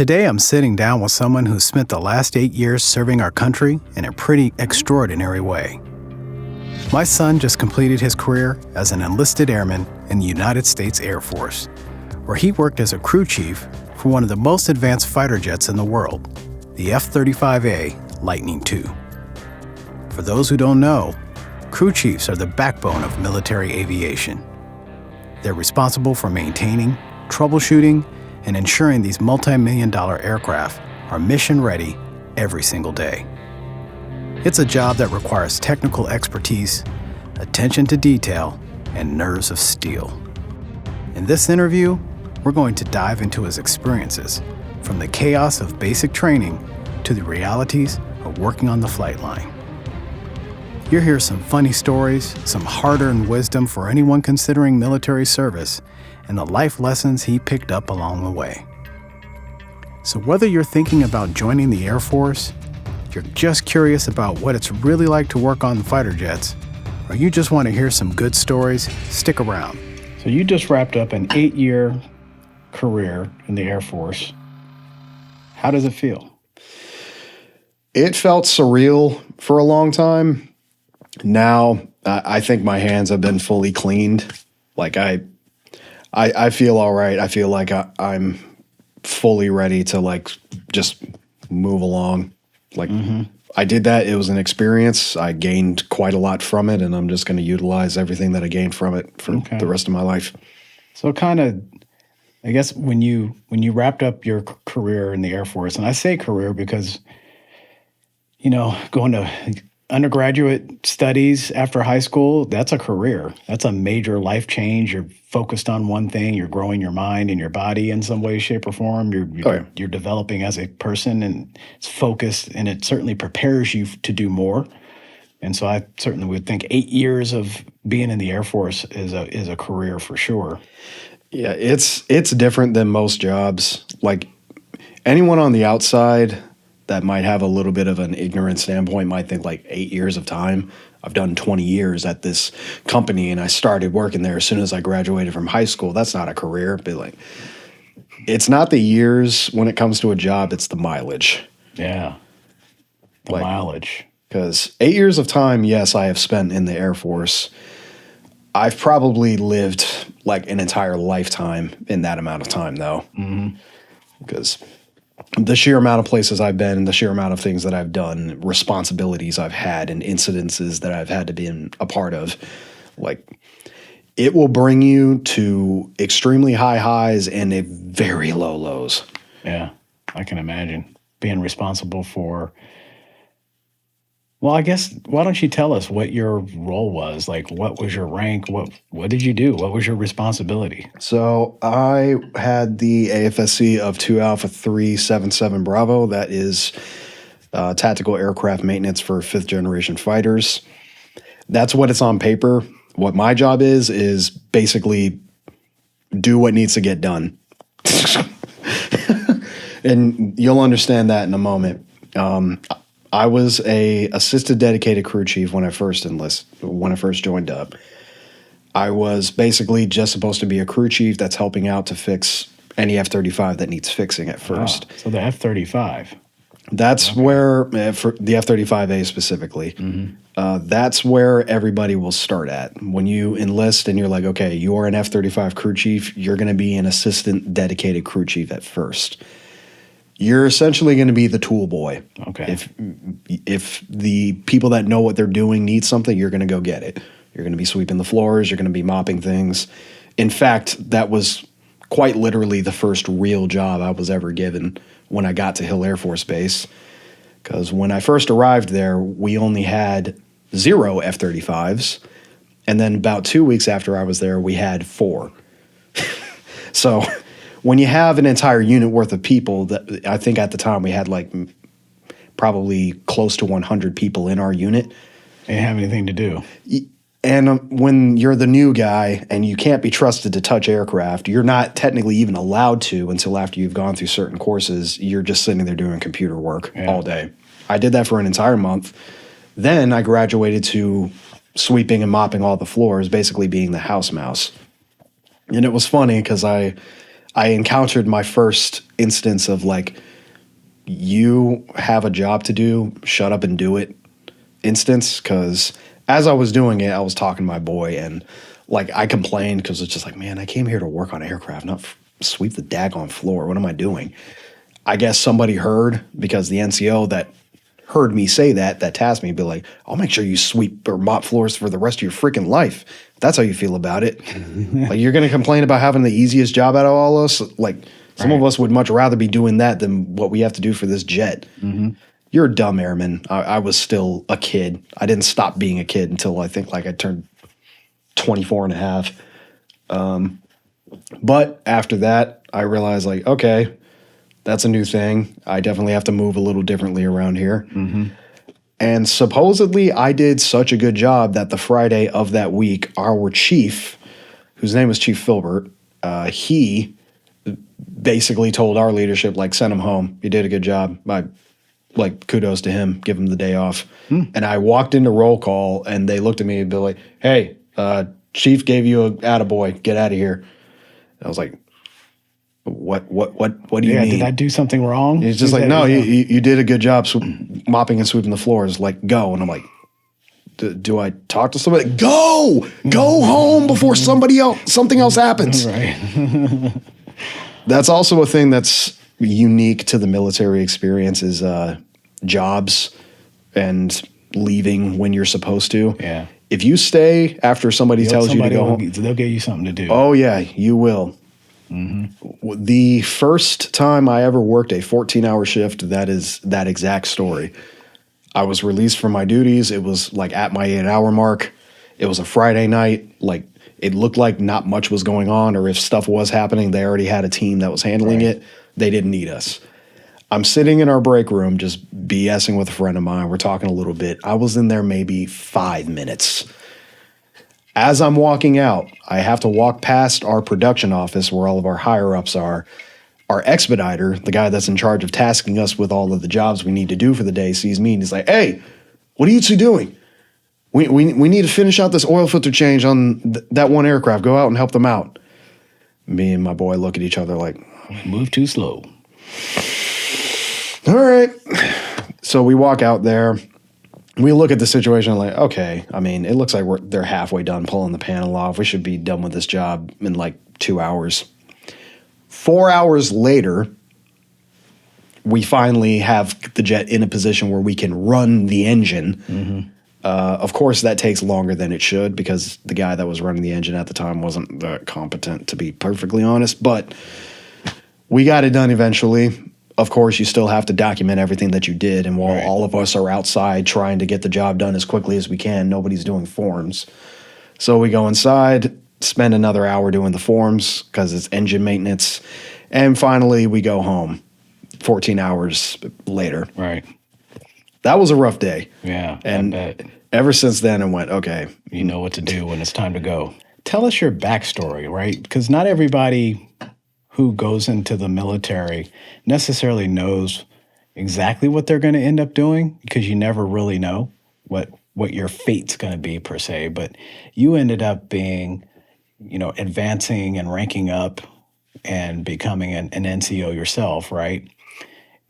Today I'm sitting down with someone who spent the last 8 years serving our country in a pretty extraordinary way. My son just completed his career as an enlisted airman in the United States Air Force, where he worked as a crew chief for one of the most advanced fighter jets in the world, the F-35A Lightning II. For those who don't know, crew chiefs are the backbone of military aviation. They're responsible for maintaining, troubleshooting, and ensuring these multi-million-dollar aircraft are mission-ready every single day. It's a job that requires technical expertise, attention to detail, and nerves of steel. In this interview, we're going to dive into his experiences, from the chaos of basic training to the realities of working on the flight line. You'll hear some funny stories, some hard-earned wisdom for anyone considering military service, and the life lessons he picked up along the way. So whether you're thinking about joining the Air Force, you're just curious about what it's really like to work on fighter jets, or you just want to hear some good stories, stick around. So you just wrapped up an 8-year career in the Air Force. How does it feel? It felt surreal for a long time. Now, I think my hands have been fully cleaned. Like I feel all right. I feel like I'm fully ready to just move along. I did that. It was an experience. I gained quite a lot from it, and I'm just going to utilize everything that I gained from it for the rest of my life. So kind of, I guess when you wrapped up your career in the Air Force, and I say career because, going to undergraduate studies after high school, that's a career. That's a major life change. You're focused on one thing. You're growing your mind and your body in some way, shape, or form. You're developing as a person, and it's focused, and it certainly prepares you to do more. And so I certainly would think 8 years of being in the Air Force is a career for sure. Yeah, it's different than most jobs. Like anyone on the outside that might have a little bit of an ignorant standpoint might think 8 years of time. I've done 20 years at this company, and I started working there as soon as I graduated from high school. That's not a career. But it's not the years when it comes to a job, it's the mileage. Yeah, the mileage. Because 8 years of time, yes, I have spent in the Air Force. I've probably lived an entire lifetime in that amount of time, though. Because the sheer amount of places I've been, the sheer amount of things that I've done, responsibilities I've had, and incidences that I've had to be a part of, it will bring you to extremely high highs and a very low lows. Yeah, I can imagine being responsible for. Well, I guess, why don't you tell us what your role was? What was your rank? What did you do? What was your responsibility? So I had the AFSC of 2 Alpha 377 Bravo. That is tactical aircraft maintenance for 5th generation fighters. That's what it's on paper. What my job is basically do what needs to get done. And you'll understand that in a moment. I was a assisted dedicated crew chief when I first joined up. I was basically just supposed to be a crew chief that's helping out to fix any F-35 that needs fixing at first. Wow. So the F-35. That's where, for the F-35A specifically, that's where everybody will start at. When you enlist and you're like, okay, you are an F-35 crew chief, you're going to be an assistant dedicated crew chief at first. You're essentially going to be the tool boy. Okay. If the people that know what they're doing need something, you're going to go get it. You're going to be sweeping the floors. You're going to be mopping things. In fact, that was quite literally the first real job I was ever given when I got to Hill Air Force Base. Because when I first arrived there, we only had 0 F-35s. And then about 2 weeks after I was there, we had 4. So when you have an entire unit worth of people, that I think at the time we had probably close to 100 people in our unit. They didn't have anything to do. And when you're the new guy and you can't be trusted to touch aircraft, you're not technically even allowed to until after you've gone through certain courses. You're just sitting there doing computer work all day. I did that for an entire month. Then I graduated to sweeping and mopping all the floors, basically being the house mouse. And it was funny because I I encountered my first instance of like, you have a job to do, shut up and do it instance. Because as I was doing it, I was talking to my boy, and like I complained because it's just like, man, I came here to work on aircraft, not sweep the daggone floor. What am I doing? I guess somebody heard, because the NCO that heard me say that tasked me, be like, I'll make sure you sweep or mop floors for the rest of your freaking life. If that's how you feel about it. Like, you're going to complain about having the easiest job out of all of us? Like, some of us would much rather be doing that than what we have to do for this jet. You're a dumb airman. I was still a kid. I didn't stop being a kid until I think like I turned 24 and a half. But after that, I realized like, okay, that's a new thing. I definitely have to move a little differently around here. And supposedly I did such a good job that the Friday of that week, our chief, whose name was Chief Filbert, he basically told our leadership, like, send him home. You did a good job. Like, kudos to him. Give him the day off. And I walked into roll call, and they looked at me and be like, hey, Chief gave you a attaboy. Get out of here. And I was like, what do you mean? Did I do something wrong? He's just like, no, you did a good job mopping and sweeping the floors. Like, go. And I'm like, do I talk to somebody? Go home before something else happens. Right. That's also a thing that's unique to the military experience is jobs and leaving when you're supposed to. Yeah. If you stay after somebody tells you to go home, they'll get you something to do. Oh, yeah, you will. The first time I ever worked a 14-hour shift, that is that exact story. I was released from my duties. It was like at my 8-hour mark. It was a Friday night. Like, it looked like not much was going on, or if stuff was happening, they already had a team that was handling it. They didn't need us. I'm sitting in our break room just BSing with a friend of mine. We're talking a little bit. I was in there maybe 5 minutes. As I'm walking out, I have to walk past our production office where all of our higher-ups are. Our expediter, the guy that's in charge of tasking us with all of the jobs we need to do for the day, sees me and he's like, hey, what are you two doing? We need to finish out this oil filter change on that one aircraft. Go out and help them out. Me and my boy look at each other like, move too slow. All right. So we walk out there. We look at the situation like, okay, I mean, it looks like they're halfway done pulling the panel off. We should be done with this job in like 2 hours. 4 hours later, we finally have the jet in a position where we can run the engine. Of course, that takes longer than it should because the guy that was running the engine at the time wasn't that competent, to be perfectly honest. But we got it done eventually. Of course, you still have to document everything that you did. And while all of us are outside trying to get the job done as quickly as we can, nobody's doing forms. So we go inside, spend another hour doing the forms because it's engine maintenance. And finally, we go home 14 hours later. Right. That was a rough day. Yeah. And ever since then, I went, okay. You know what to do when it's time to go. Tell us your backstory, right? Because not everybody who goes into the military necessarily knows exactly what they're going to end up doing because you never really know what your fate's going to be per se. But you ended up being, advancing and ranking up and becoming an NCO yourself, right?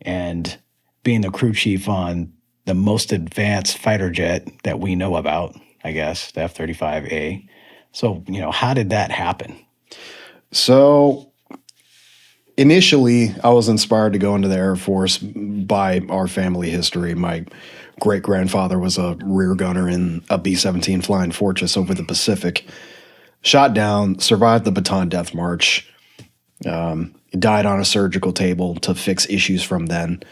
And being the crew chief on the most advanced fighter jet that we know about, I guess, the F-35A. So, how did that happen? So initially, I was inspired to go into the Air Force by our family history. My great-grandfather was a rear gunner in a B-17 Flying Fortress over the Pacific. Shot down, survived the Bataan Death March, died on a surgical table to fix issues from then.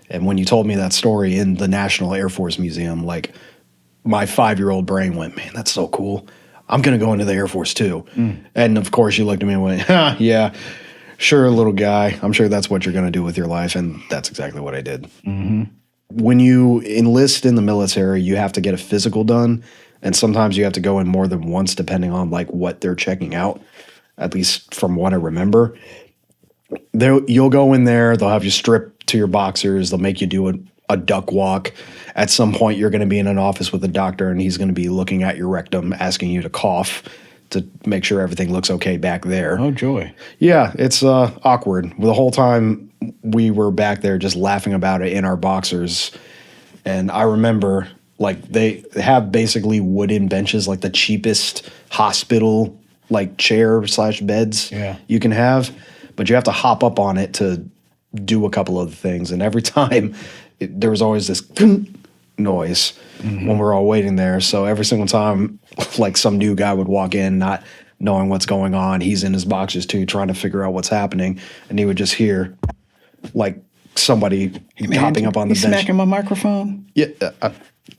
And when you told me that story in the National Air Force Museum, like, my 5-year-old brain went, man, that's so cool. I'm going to go into the Air Force too. And of course, you looked at me and went, yeah. Sure, little guy. I'm sure that's what you're going to do with your life, and that's exactly what I did. When you enlist in the military, you have to get a physical done, and sometimes you have to go in more than once depending on like what they're checking out, at least from what I remember. You'll go in there, they'll have you strip to your boxers, they'll make you do a duck walk. At some point, you're going to be in an office with a doctor, and he's going to be looking at your rectum, asking you to cough to make sure everything looks okay back there. Oh, joy. Yeah, it's awkward. The whole time we were back there just laughing about it in our boxers. And I remember, like, they have basically wooden benches, like the cheapest hospital, like, chair/beds you can have. But you have to hop up on it to do a couple of things. And every time, there was always this noise when we're all waiting there. So every single time, like, some new guy would walk in, not knowing what's going on. He's in his boxes too, trying to figure out what's happening. And he would just hear, like, somebody hopping up on the bench. Smacking my microphone? Yeah,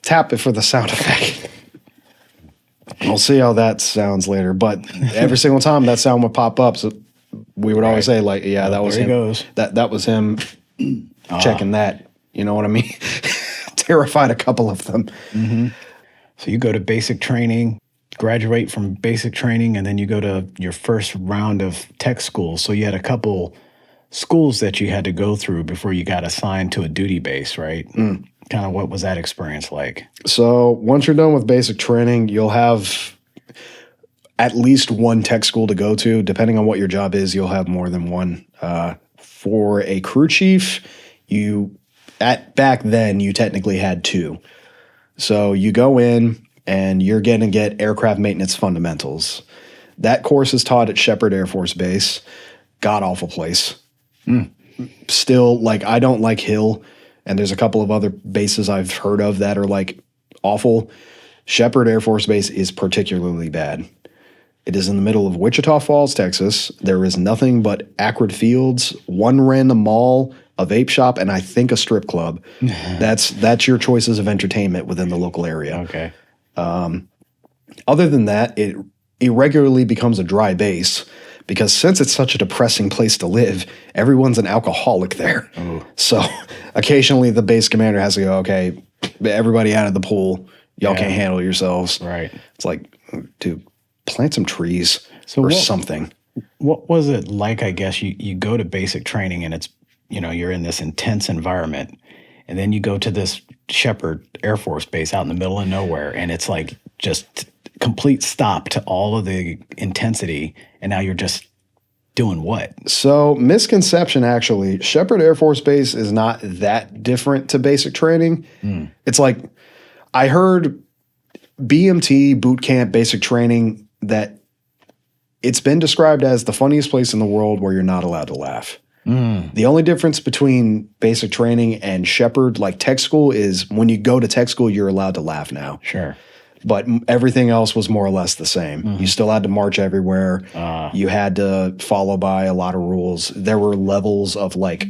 tap it for the sound effect. We'll see how that sounds later. But every single time that sound would pop up, so we would always say, like, yeah, that was him. Goes. That was him checking that. You know what I mean? Terrified a couple of them. So you go to basic training, graduate from basic training, and then you go to your first round of tech school. So you had a couple schools that you had to go through before you got assigned to a duty base, right? Kind of what was that experience like? So once you're done with basic training, you'll have at least one tech school to go to. Depending on what your job is, you'll have more than one. For a crew chief, back then, you technically had two. So you go in and you're going to get aircraft maintenance fundamentals. That course is taught at Shepherd Air Force Base. God-awful place. Still, like, I don't like Hill, and there's a couple of other bases I've heard of that are, like, awful. Shepherd Air Force Base is particularly bad. It is in the middle of Wichita Falls, Texas. There is nothing but acrid fields, one random mall, a vape shop, and I think a strip club. That's your choices of entertainment within the local area. Okay. Other than that, it irregularly becomes a dry base because since it's such a depressing place to live, everyone's an alcoholic there. Oh. So occasionally the base commander has to go, okay, everybody out of the pool. Y'all can't handle yourselves. Right. It's like, dude, plant some trees something. What was it like, I guess, you go to basic training and it's, you're in this intense environment, and then you go to this Shepherd Air Force Base out in the middle of nowhere, and it's like just complete stop to all of the intensity, and now you're just doing what? So, misconception, actually. Shepherd Air Force Base is not that different to basic training. It's like, I heard BMT, boot camp, basic training, that it's been described as the funniest place in the world where you're not allowed to laugh. The only difference between basic training and Shepherd, like tech school, is when you go to tech school, you're allowed to laugh now. Sure. But everything else was more or less the same. You still had to march everywhere. You had to follow by a lot of rules. There were levels of, like,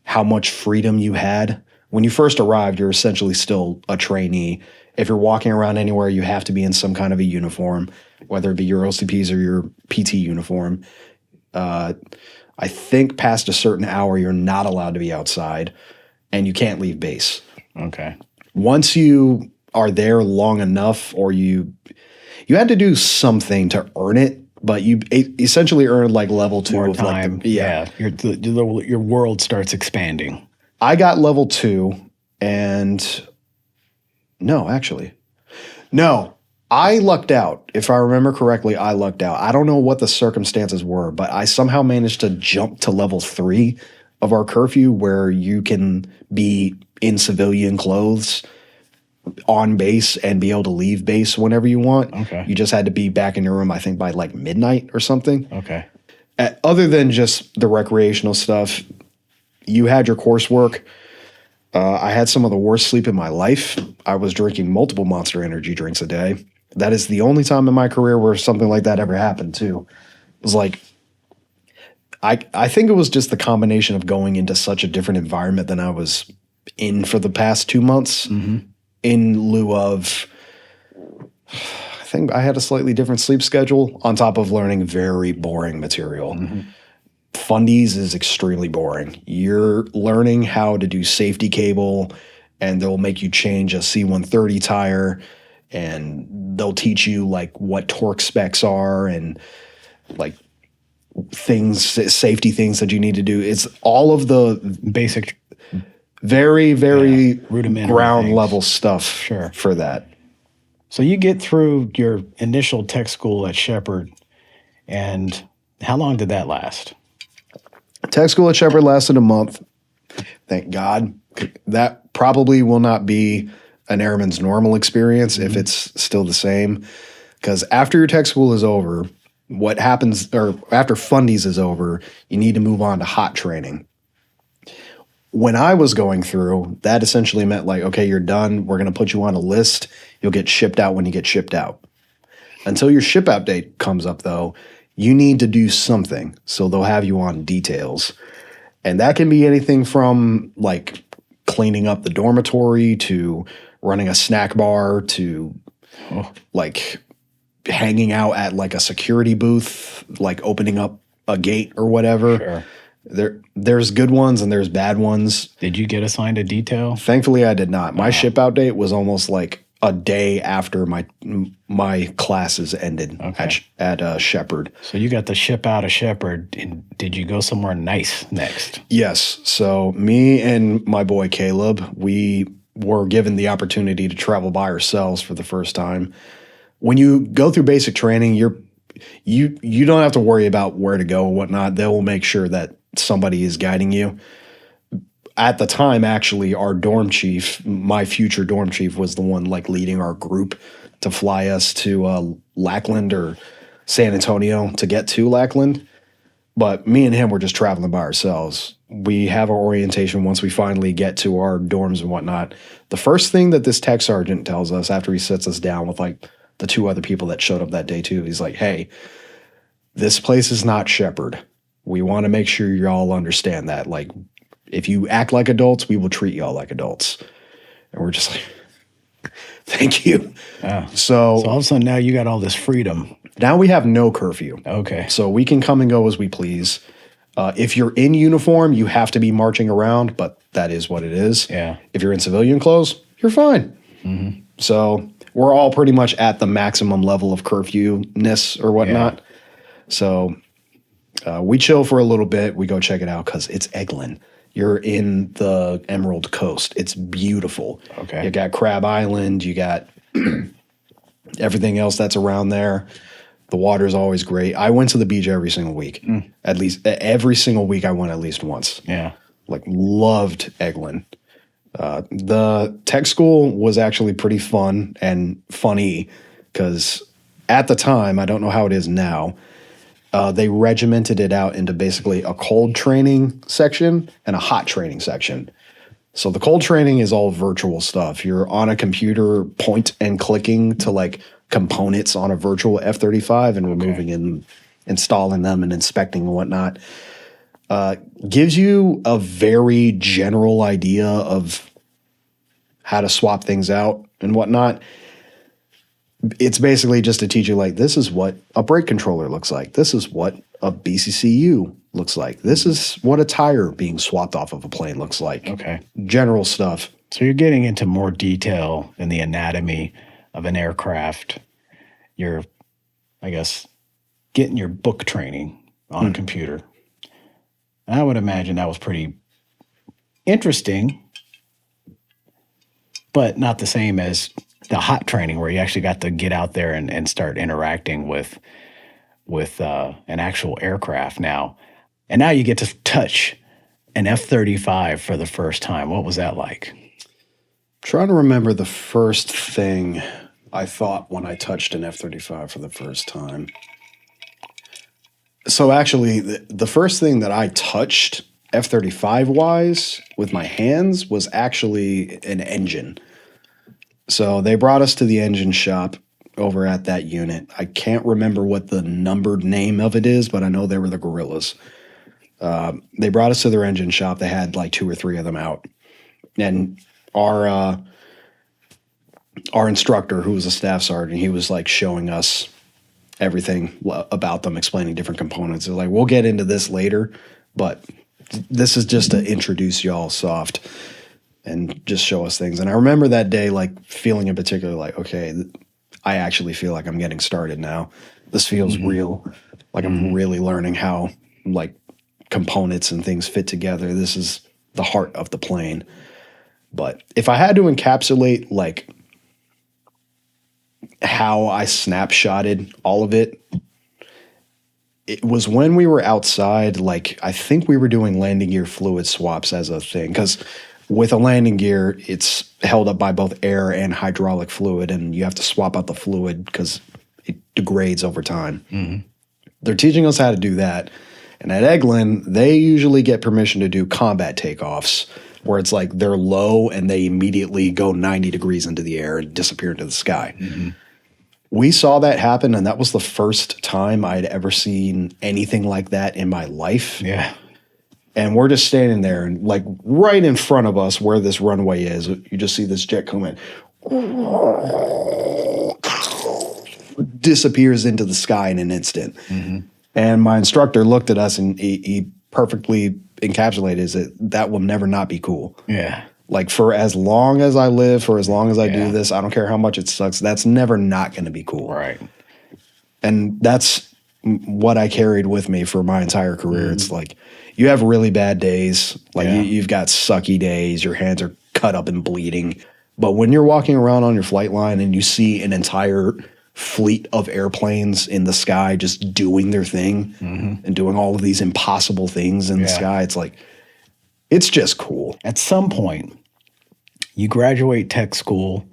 how much freedom you had. When you first arrived, you're essentially still a trainee. If you're walking around anywhere, you have to be in some kind of a uniform, whether it be your OCPs or your PT uniform. I think past a certain hour, you're not allowed to be outside, and you can't leave base. Okay. Once you are there long enough, or you had to do something to earn it, but you essentially earned, like, level 2 More of time. like your world starts expanding. I got level 2, and no, I lucked out. If I remember correctly, I lucked out. I don't know what the circumstances were, but I somehow managed to jump to level 3 of our curfew, where you can be in civilian clothes on base and be able to leave base whenever you want. Okay. You just had to be back in your room, I think, by like midnight or something. Okay. Other than just the recreational stuff, you had your coursework. I had some of the worst sleep in my life. I was drinking multiple Monster Energy drinks a day. That is the only time in my career where something like that ever happened, too. It was like, I think it was just the combination of going into such a different environment than I was in for the past 2 months, in lieu of, I think I had a slightly different sleep schedule on top of learning very boring material. Fundies is extremely boring. You're learning how to do safety cable, and they'll make you change a C-130 tire, and they'll teach you, like, what torque specs are and, like, safety things that you need to do. It's all of the Basic, very, very rudimentary ground things. level stuff Sure. for that. So you get through your initial tech school at Shepherd, and how long did that last? Tech school at Shepherd lasted a month. Thank God. That probably will not be an airman's normal experience if it's still the same. Because after your tech school is over, what happens, or after fundies is over, you need to move on to hot training. When I was going through, that essentially meant like, okay, you're done. We're going to put you on a list. You'll get shipped out when you get shipped out. Until your ship out date comes up, though, you need to do something. So they'll have you on details. And that can be anything from like cleaning up the dormitory to running a snack bar to like hanging out at like a security booth, like opening up a gate or whatever. Sure. There's good ones and there's bad ones. Did you get assigned a detail? Thankfully, I did not. My ship out date was almost like a day after my classes ended at Shepherd. So you got the ship out of Shepherd, and did you go somewhere nice next? Yes. So me and my boy Caleb, we were given the opportunity to travel by ourselves for the first time. When you go through basic training, you don't have to worry about where to go or whatnot. They will make sure that somebody is guiding you. At the time, actually, our dorm chief, my future dorm chief, was the one like leading our group to fly us to Lackland or San Antonio to get to Lackland. But me and him were just traveling by ourselves. We have our orientation once we finally get to our dorms and whatnot. The first thing that this tech sergeant tells us after he sits us down with like the two other people that showed up that day too, he's like, hey, this place is not Shepherd. We want to make sure you all understand that. Like, if you act like adults, we will treat y'all like adults. And we're just like, thank you. So all of a sudden now you got all this freedom. Now we have no curfew. Okay. So we can come and go as we please. If you're in uniform, you have to be marching around, but that is what it is. Yeah. If you're in civilian clothes, you're fine. Mm-hmm. So we're all pretty much at the maximum level of curfew-ness or whatnot. Yeah. So we chill for a little bit. We go check it out because it's Eglin. You're in the Emerald Coast. It's beautiful. Okay. You got Crab Island. You got everything else that's around there. The water's always great. I went to the beach every single week. At least every single week I went at least once. Yeah. Like loved Eglin. The tech school was actually pretty fun and funny because at the time, I don't know how it is now, they regimented it out into basically a cold training section and a hot training section. So the cold training is all virtual stuff. You're on a computer point and clicking to like components on a virtual F-35 and removing and installing them and inspecting and whatnot. Gives you a very general idea of how to swap things out and whatnot. It's basically just to teach you, like, this is what a brake controller looks like. This is what a BCCU looks like. This is what a tire being swapped off of a plane looks like. Okay. General stuff. So you're getting into more detail in the anatomy of an aircraft. You're, I guess, getting your book training on a computer. And I would imagine that was pretty interesting, but not the same as the hot training where you actually got to get out there and start interacting with an actual aircraft now. And now you get to touch an F-35 for the first time. What was that like? Trying to remember the first thing I thought when I touched an F-35 for the first time. So actually, the first thing that I touched F-35-wise with my hands was actually an engine. So they brought us to the engine shop over at that unit. I can't remember what the numbered name of it is, but I know they were the Gorillas. They brought us to their engine shop. They had like 2 or 3 of them out. And our instructor, who was a staff sergeant, he was like showing us everything about them, explaining different components. They're like, we'll get into this later, but this is just to introduce y'all soft and just show us things. And I remember that day, like feeling in particular, like, okay, I actually feel like I'm getting started now. This feels real. Like I'm really learning how like components and things fit together. This is the heart of the plane. But if I had to encapsulate like how I snapshotted all of it, it was when we were outside, like I think we were doing landing gear fluid swaps as a thing, because with a landing gear, it's held up by both air and hydraulic fluid, and you have to swap out the fluid because it degrades over time. They're teaching us how to do that. And at Eglin, they usually get permission to do combat takeoffs, where it's like they're low and they immediately go 90 degrees into the air and disappear into the sky. We saw that happen, and that was the first time I'd ever seen anything like that in my life. Yeah. And we're just standing there, and like right in front of us where this runway is, you just see this jet come in, disappears into the sky in an instant. And my instructor looked at us, and he perfectly encapsulated that will never not be cool. Yeah. Like, for as long as I live, for as long as I do this, I don't care how much it sucks, that's never not going to be cool. Right. And that's what I carried with me for my entire career. It's like, you have really bad days. Like, you've got sucky days. Your hands are cut up and bleeding. But when you're walking around on your flight line and you see an entire fleet of airplanes in the sky just doing their thing and doing all of these impossible things in the sky, it's like, it's just cool. At some point, you graduate tech school,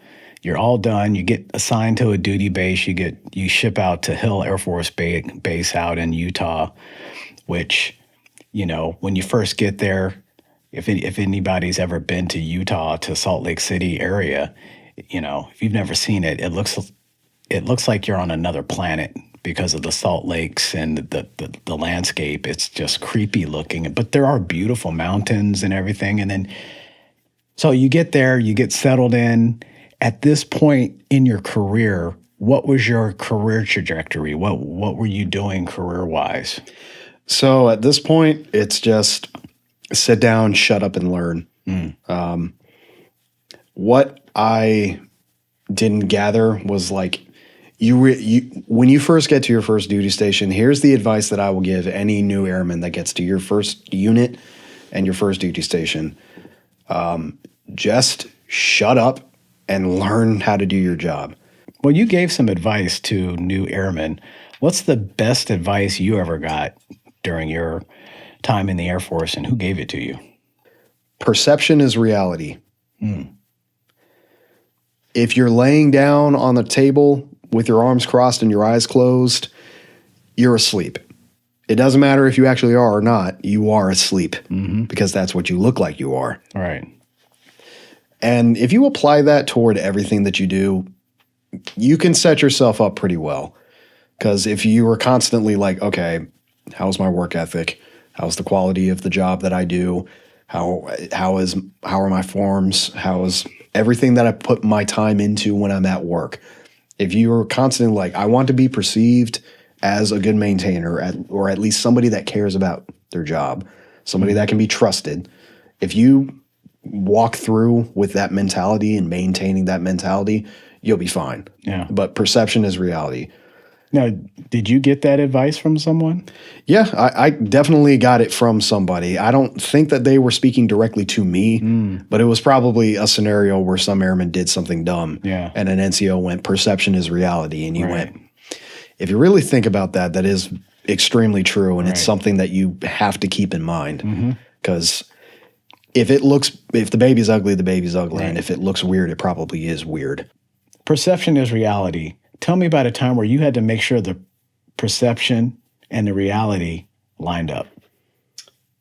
you're all done, you get assigned to a duty base, you ship out to Hill Air Force Base out in Utah, which, you know, when you first get there, if anybody's ever been to Utah, to Salt Lake City area, you know, if you've never seen it, it looks like you're on another planet because of the salt lakes and the landscape. It's just creepy looking, but there are beautiful mountains and everything. And then, so you get there, you get settled in. At this point in your career, what was your career trajectory? What were you doing career-wise? So at this point, it's just sit down, shut up, and learn. What I didn't gather was like, when you first get to your first duty station, here's the advice that I will give any new airman that gets to your first unit and your first duty station. Just shut up and learn how to do your job. Well, you gave some advice to new airmen. What's the best advice you ever got during your time in the Air Force, and who gave it to you? Perception is reality. If you're laying down on the table with your arms crossed and your eyes closed, you're asleep. It doesn't matter if you actually are or not, you are asleep because that's what you look like you are. Right. And if you apply that toward everything that you do, you can set yourself up pretty well. Because if you are constantly like, okay, how's my work ethic? How's the quality of the job that I do? How are my forms? How is everything that I put my time into when I'm at work? If you are constantly like, I want to be perceived as a good maintainer, or at least somebody that cares about their job, somebody that can be trusted. If you walk through with that mentality and maintaining that mentality, you'll be fine. Yeah. But perception is reality. Now, did you get that advice from someone? Yeah, I definitely got it from somebody. I don't think that they were speaking directly to me, but it was probably a scenario where some airman did something dumb. Yeah. And an NCO went, perception is reality. And you went, if you really think about that, that is extremely true. And it's something that you have to keep in mind. Because if the baby's ugly, the baby's ugly. And if it looks weird, it probably is weird. Perception is reality. Tell me about a time where you had to make sure the perception and the reality lined up.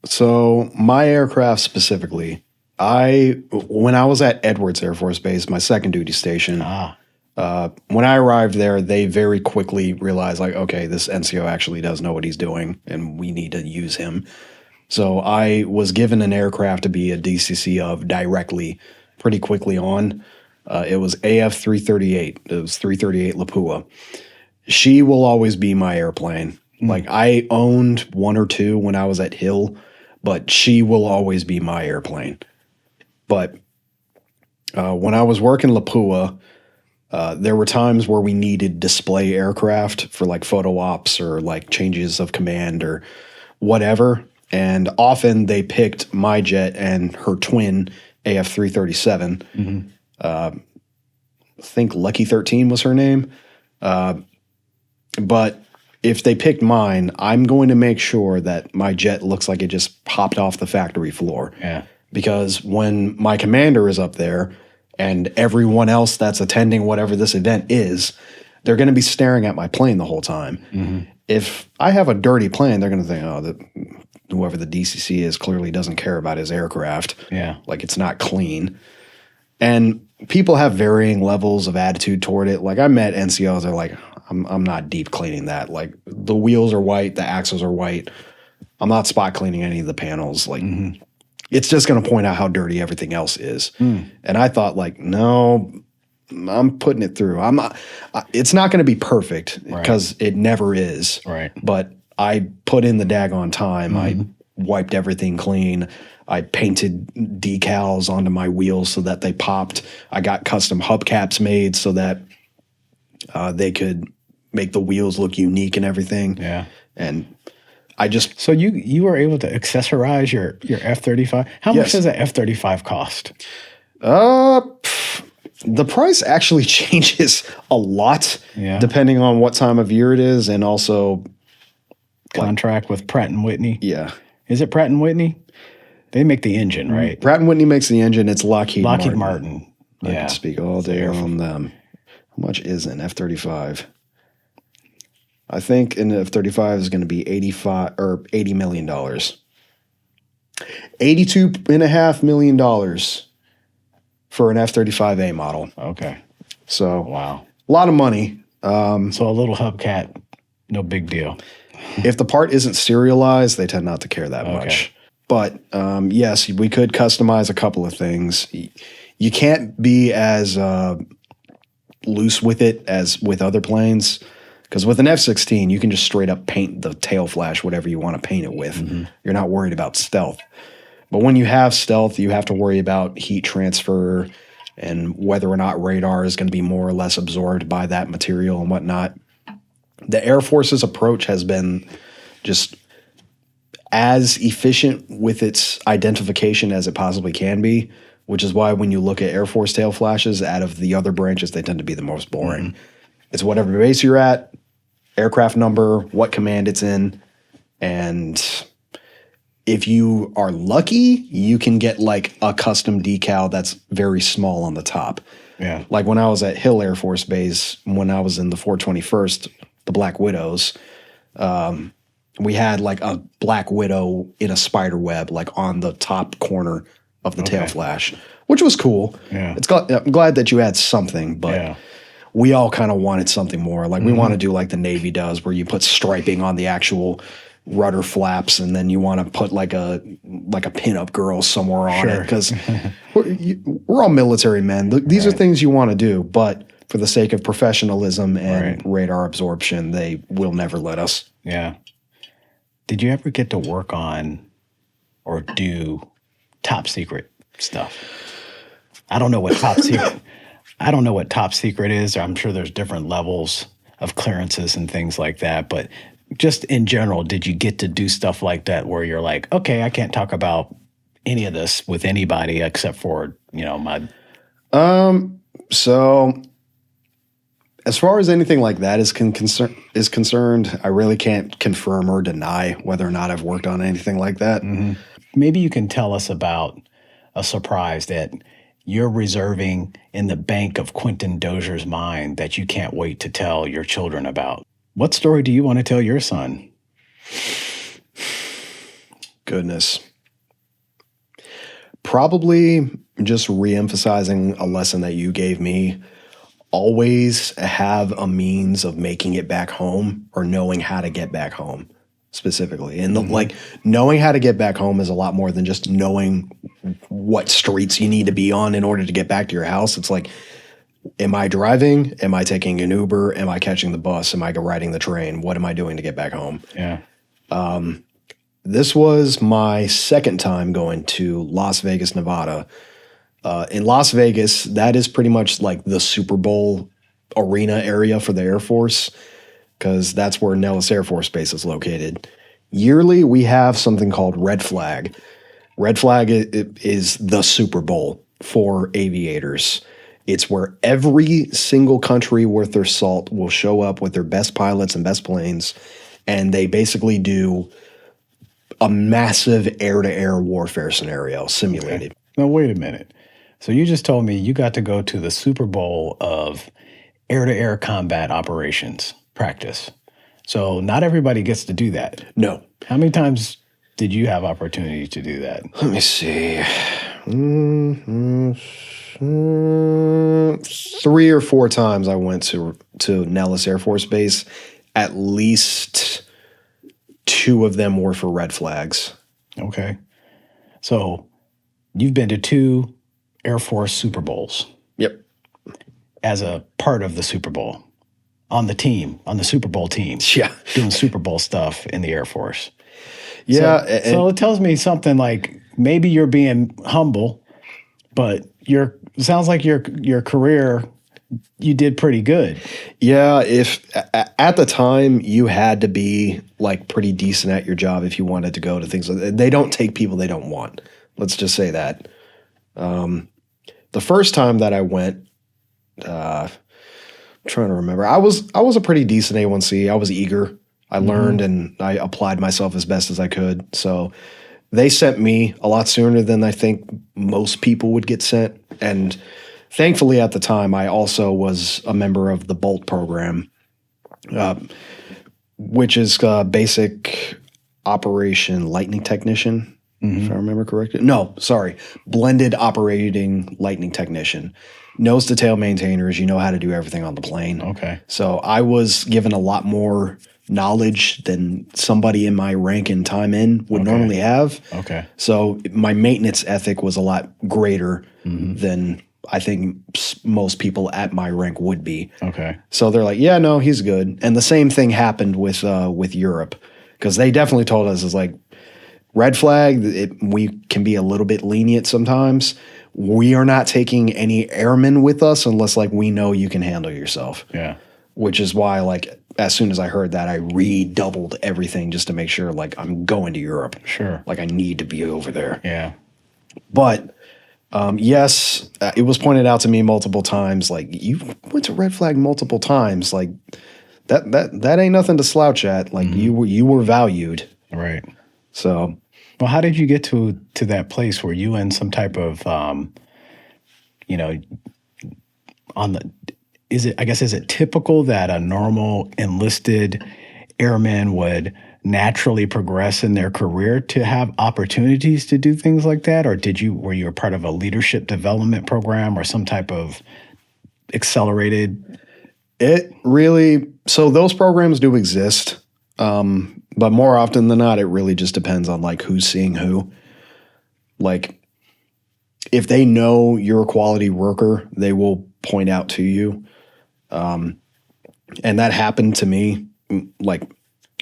So my aircraft specifically, when I was at Edwards Air Force Base, my second duty station, when I arrived there, they very quickly realized, like, okay, this NCO actually does know what he's doing, and we need to use him. So I was given an aircraft to be a DCC of directly pretty quickly on. It was AF-338. It was 338 Lapua. She will always be my airplane. Like, I owned one or two when I was at Hill, but she will always be my airplane. But when I was working Lapua, there were times where we needed display aircraft for like photo ops or like changes of command or whatever. And often they picked my jet and her twin AF-337. think Lucky 13 was her name. But if they picked mine, I'm going to make sure that my jet looks like it just popped off the factory floor. Yeah. Because when my commander is up there and everyone else that's attending whatever this event is, they're going to be staring at my plane the whole time. Mm-hmm. If I have a dirty plane, they're going to think, oh, whoever the DCC is clearly doesn't care about his aircraft. Yeah. Like it's not clean. And people have varying levels of attitude toward it. Like I met NCOs that are like, I'm not deep cleaning that. Like the wheels are white, the axles are white. I'm not spot cleaning any of the panels. Like it's just going to point out how dirty everything else is. And I thought like, no, I'm putting it through. I'm not. It's not going to be perfect because it never is. Right. But I put in the daggone time. I wiped everything clean. I painted decals onto my wheels so that they popped. I got custom hubcaps made so that they could make the wheels look unique and everything. Yeah. And I just So you were able to accessorize your F-35. How much does an F-35 cost? The price actually changes a lot depending on what time of year it is and also Contract with Pratt and Whitney. Yeah. Is it Pratt and Whitney? They make the engine, right? Pratt and Whitney makes the engine. It's Lockheed Martin. I can speak all day on them. How much is an F-35? I think an F-35 is going to be $80 million. $82.5 million for an F-35A model. Okay. So wow, a lot of money. So a little hubcap, no big deal. If the part isn't serialized, they tend not to care that much. But yes, we could customize a couple of things. You can't be as loose with it as with other planes. Because with an F-16, you can just straight up paint the tail flash whatever you want to paint it with. You're not worried about stealth. But when you have stealth, you have to worry about heat transfer and whether or not radar is going to be more or less absorbed by that material and whatnot. The Air Force's approach has been just as efficient with its identification as it possibly can be, which is why when you look at Air Force tail flashes, out of the other branches, they tend to be the most boring. It's whatever base you're at, aircraft number, what command it's in, and if you are lucky, you can get like a custom decal that's very small on the top. Yeah. Like when I was at Hill Air Force Base, when I was in the 421st, the Black Widows, we had like a Black Widow in a spider web, like on the top corner of the tail flash, which was cool. Yeah. I'm glad that you had something, but we all kind of wanted something more. Like we want to do like the Navy does, where you put striping on the actual rudder flaps, and then you want to put like a pinup girl somewhere on it because we're all military men. These are things you want to do, but for the sake of professionalism and radar absorption, they will never let us. Yeah. Did you ever get to work on or do top secret stuff? I don't know what top secret. I don't know what top secret is. I'm sure there's different levels of clearances and things like that, but just in general, did you get to do stuff like that where you're like, okay, I can't talk about any of this with anybody except for, my... So as far as anything like that is concerned, I really can't confirm or deny whether or not I've worked on anything like that. Maybe you can tell us about a surprise that you're reserving in the bank of Quentin Dozier's mind that you can't wait to tell your children about. What story do you want to tell your son? Goodness. Probably just reemphasizing a lesson that you gave me. Always have a means of making it back home or knowing how to get back home specifically. And knowing how to get back home is a lot more than just knowing what streets you need to be on in order to get back to your house. It's like, am I driving? Am I taking an Uber? Am I catching the bus? Am I riding the train? What am I doing to get back home? Yeah. This was my second time going to Las Vegas, Nevada. In Las Vegas, that is pretty much like the Super Bowl arena area for the Air Force, because that's where Nellis Air Force Base is located. Yearly, we have something called Red Flag. Red Flag is the Super Bowl for aviators. It's where every single country worth their salt will show up with their best pilots and best planes, and they basically do a massive air-to-air warfare scenario simulated. Okay. Now, wait a minute. So you just told me you got to go to the Super Bowl of air-to-air combat operations practice. So not everybody gets to do that. No. How many times did you have opportunity to do that? Let me see. 3 or 4 times I went to Nellis Air Force Base. At least 2 of them were for red flags. Okay. So you've been to 2 Air Force Super Bowls. Yep. As a part of the Super Bowl. On the team, on the Super Bowl team. Yeah. Doing Super Bowl stuff in the Air Force. Yeah. So it tells me something like maybe you're being humble, but it sounds like your career, you did pretty good. Yeah, if at the time you had to be like pretty decent at your job if you wanted to go to things. They don't take people they don't want. Let's just say that. The first time that I went, I'm trying to remember. I was a pretty decent A1C. I was eager. I learned and I applied myself as best as I could. So they sent me a lot sooner than I think most people would get sent. And thankfully at the time, I also was a member of the BOLT program, which is basic operation lightning technician, if I remember correctly. No, sorry. Blended operating lightning technician. Nose to tail maintainers. You know how to do everything on the plane. Okay. So I was given a lot more knowledge than somebody in my rank and time in would normally have. Okay. So my maintenance ethic was a lot greater than I think most people at my rank would be. Okay. So they're like, yeah, no, he's good. And the same thing happened with Europe, because they definitely told us, is like, red flag, we can be a little bit lenient sometimes. We are not taking any airmen with us unless like we know you can handle yourself. Yeah. Which is why, like, as soon as I heard that, I redoubled everything just to make sure, like, I'm going to Europe. Sure. Like, I need to be over there. Yeah. But yes, it was pointed out to me multiple times, like, you went to red flag multiple times. Like, that ain't nothing to slouch at. Like, you were valued. Right. So, well, how did you get to that place? Were you in some type of, is it typical that a normal enlisted airman would naturally progress in their career to have opportunities to do things like that? Or were you a part of a leadership development program or some type of accelerated? So those programs do exist. But more often than not, it really just depends on like who's seeing who. Like, if they know you're a quality worker, they will point out to you. And that happened to me like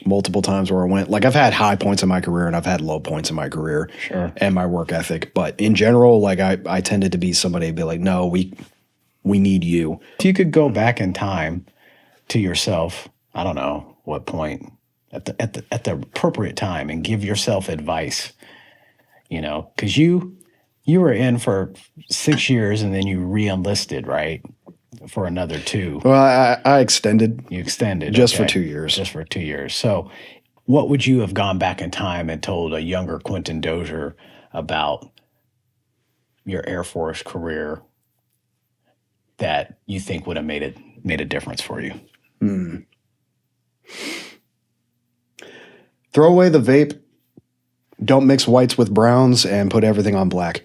multiple times where I went. Like, I've had high points in my career and I've had low points in my career. Sure. And my work ethic. But in general, like I tended to be somebody to be like, no, we need you. If you could go back in time to yourself, I don't know what point, at the appropriate time, and give yourself advice, because you were in for 6 years and then you re-enlisted, right? For another 2. Well, I extended. You extended. Just okay. for 2 years. Just for 2 years. So what would you have gone back in time and told a younger Quentin Dozier about your Air Force career that you think would have made a difference for you? Throw away the vape. Don't mix whites with browns and put everything on black.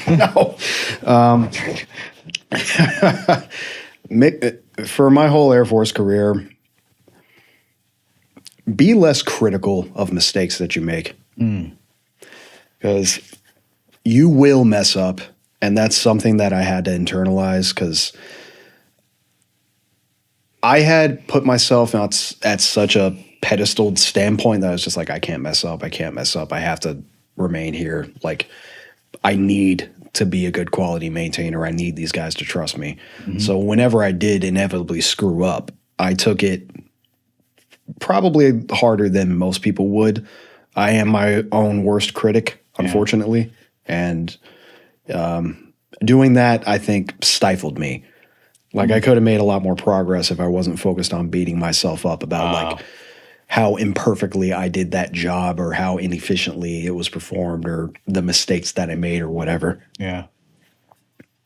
No. For my whole Air Force career, be less critical of mistakes that you make. Because you will mess up. And that's something that I had to internalize, because I had put myself at such a pedestal standpoint that I was just like, I can't mess up. I can't mess up. I have to remain here. Like, I need to be a good quality maintainer. I need these guys to trust me. So whenever I did inevitably screw up, I took it probably harder than most people would. I am my own worst critic, unfortunately. And Doing that, I think, stifled me. Like I could have made a lot more progress if I wasn't focused on beating myself up about like how imperfectly I did that job or how inefficiently it was performed or the mistakes that I made or whatever. Yeah.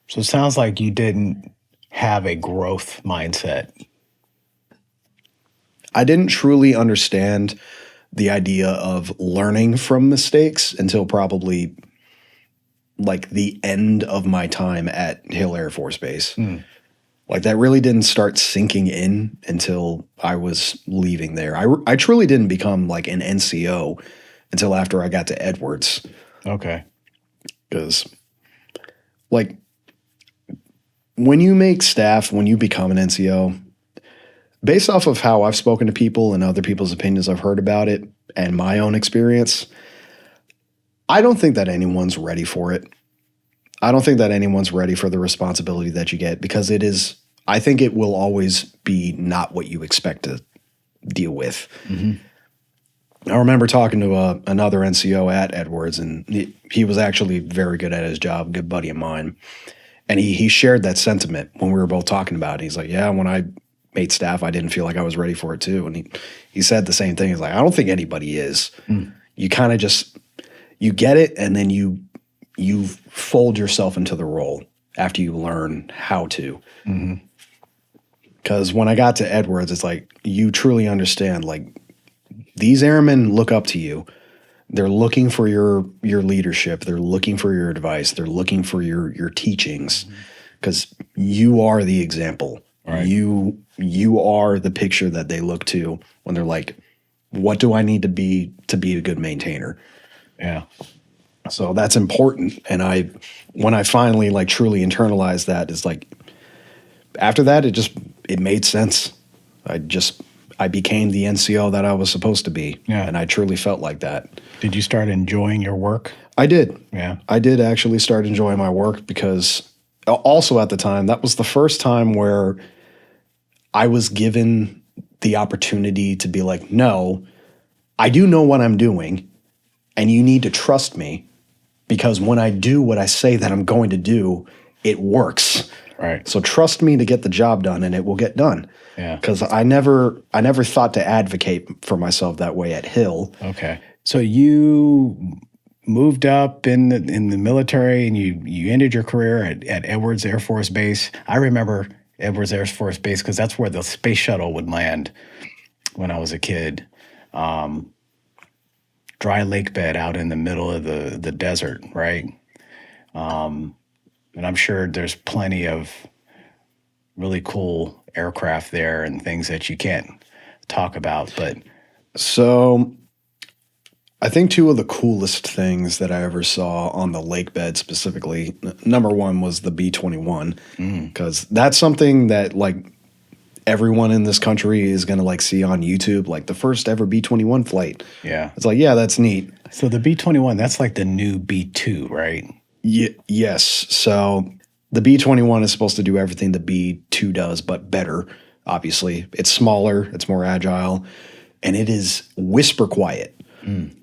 So it sounds like you didn't have a growth mindset. I didn't truly understand the idea of learning from mistakes until probably like the end of my time at Hill Air Force Base. Like that really didn't start sinking in until I was leaving there. I truly didn't become like an NCO until after I got to Edwards. Okay. Because like when you make staff, when you become an NCO, based off of how I've spoken to people and other people's opinions I've heard about it and my own experience, I don't think that anyone's ready for it. I don't think that anyone's ready for the responsibility that you get because it is, I think it will always be not what you expect to deal with. I remember talking to another NCO at Edwards, and he was actually very good at his job, a good buddy of mine. And he shared that sentiment when we were both talking about it. He's like, yeah, when I made staff, I didn't feel like I was ready for it too. And he said the same thing. He's like, I don't think anybody is. You kind of just, you get it, and then you fold yourself into the role after you learn how to. Because when I got to Edwards, it's like you truly understand, like these airmen look up to you. They're looking for your leadership. They're looking for your advice. They're looking for your teachings because you are the example. Right. You are the picture that they look to when they're like, what do I need to be a good maintainer? Yeah. So that's important. And when I finally like truly internalized that, it's like after that, it made sense. I became the NCO that I was supposed to be. Yeah. And I truly felt like that. Did you start enjoying your work? I did. Yeah. I did actually start enjoying my work because also at the time, that was the first time where I was given the opportunity to be like, no, I do know what I'm doing and you need to trust me because when I do what I say that I'm going to do, it works. Right. So trust me to get the job done and it will get done. Yeah. Because I never thought to advocate for myself that way at Hill. Okay. So you moved up in the military and you ended your career at Edwards Air Force Base. I remember Edwards Air Force Base because that's where the space shuttle would land when I was a kid. Dry lake bed out in the middle of the desert, right? And I'm sure there's plenty of really cool aircraft there and things that you can't talk about. But so I think two of the coolest things that I ever saw on the lake bed specifically, number one was the B-21, because that's something that like everyone in this country is going to like see on YouTube, like the first ever B-21 flight. Yeah. It's like, yeah, that's neat. So the B-21, that's like the new B-2, right? Yes. So the B-21 is supposed to do everything the B-2 does, but better, obviously. It's smaller, it's more agile, and it is whisper quiet.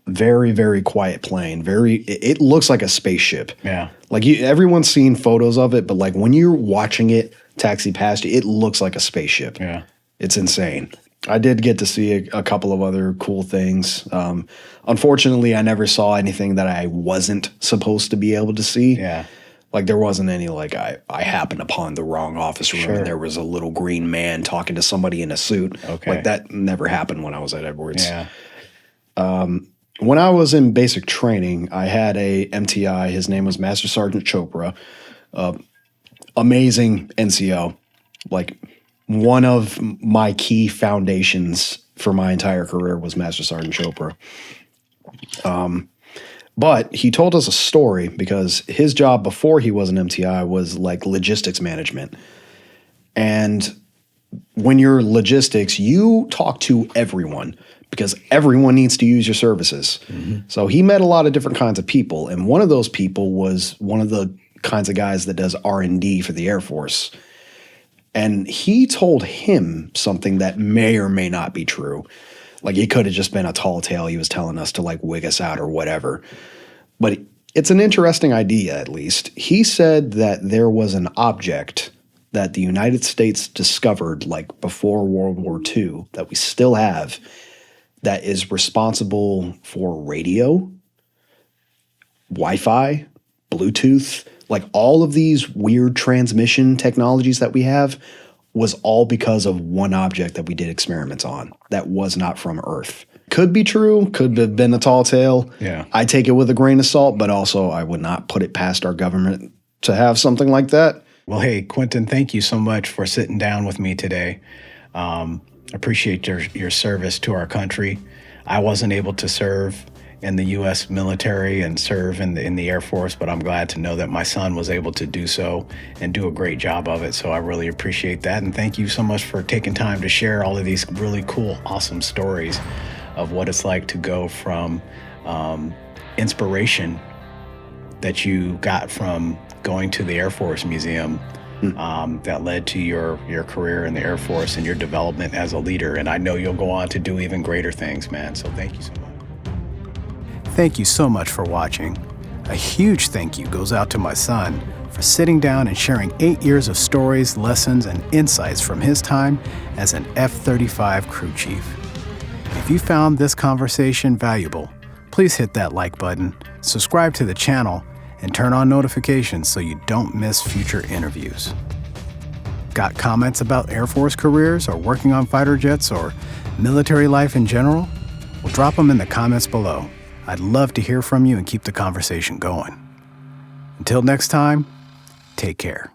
Very, very quiet plane. It looks like a spaceship. Yeah. Like everyone's seen photos of it, but like when you're watching it taxi past you, it looks like a spaceship. Yeah. It's insane. I did get to see a couple of other cool things. Unfortunately, I never saw anything that I wasn't supposed to be able to see. Yeah. Like there wasn't any like I happened upon the wrong office room Sure. and there was a little green man talking to somebody in a suit. Okay. Like that never happened when I was at Edwards. Yeah. When I was in basic training, I had a MTI. His name was Master Sergeant Chopra. Amazing NCO. Like one of my key foundations for my entire career was Master Sergeant Chopra. But he told us a story because his job before he was an MTI was like logistics management. And when you're logistics, you talk to everyone because everyone needs to use your services. So he met a lot of different kinds of people. And one of those people was one of the kinds of guys that does R&D for the Air Force. And he told him something that may or may not be true. Like it could have just been a tall tale he was telling us to like wig us out or whatever. But It's an interesting idea, at least. He said that there was an object that the United States discovered like before World War II that we still have that is responsible for radio, Wi-Fi, Bluetooth, like all of these weird transmission technologies that we have was all because of one object that we did experiments on that was not from Earth. Could be true, could have been a tall tale. Yeah. I take it with a grain of salt, but also I would not put it past our government to have something like that. Well, hey, Quentin, thank you so much for sitting down with me today. Appreciate your service to our country. I wasn't able to serve in the U.S. military and serve in the Air Force, but I'm glad to know that my son was able to do so and do a great job of it. So I really appreciate that. And thank you so much for taking time to share all of these really cool, awesome stories of what it's like to go from inspiration that you got from going to the Air Force Museum that led to your career in the Air Force and your development as a leader. And I know you'll go on to do even greater things, man. So thank you so much. Thank you so much for watching. A huge thank you goes out to my son for sitting down and sharing 8 years of stories, lessons, and insights from his time as an F-35 crew chief. If you found this conversation valuable, please hit that like button, subscribe to the channel, and turn on notifications so you don't miss future interviews. Got comments about Air Force careers or working on fighter jets or military life in general? Well, drop them in the comments below. I'd love to hear from you and keep the conversation going. Until next time, take care.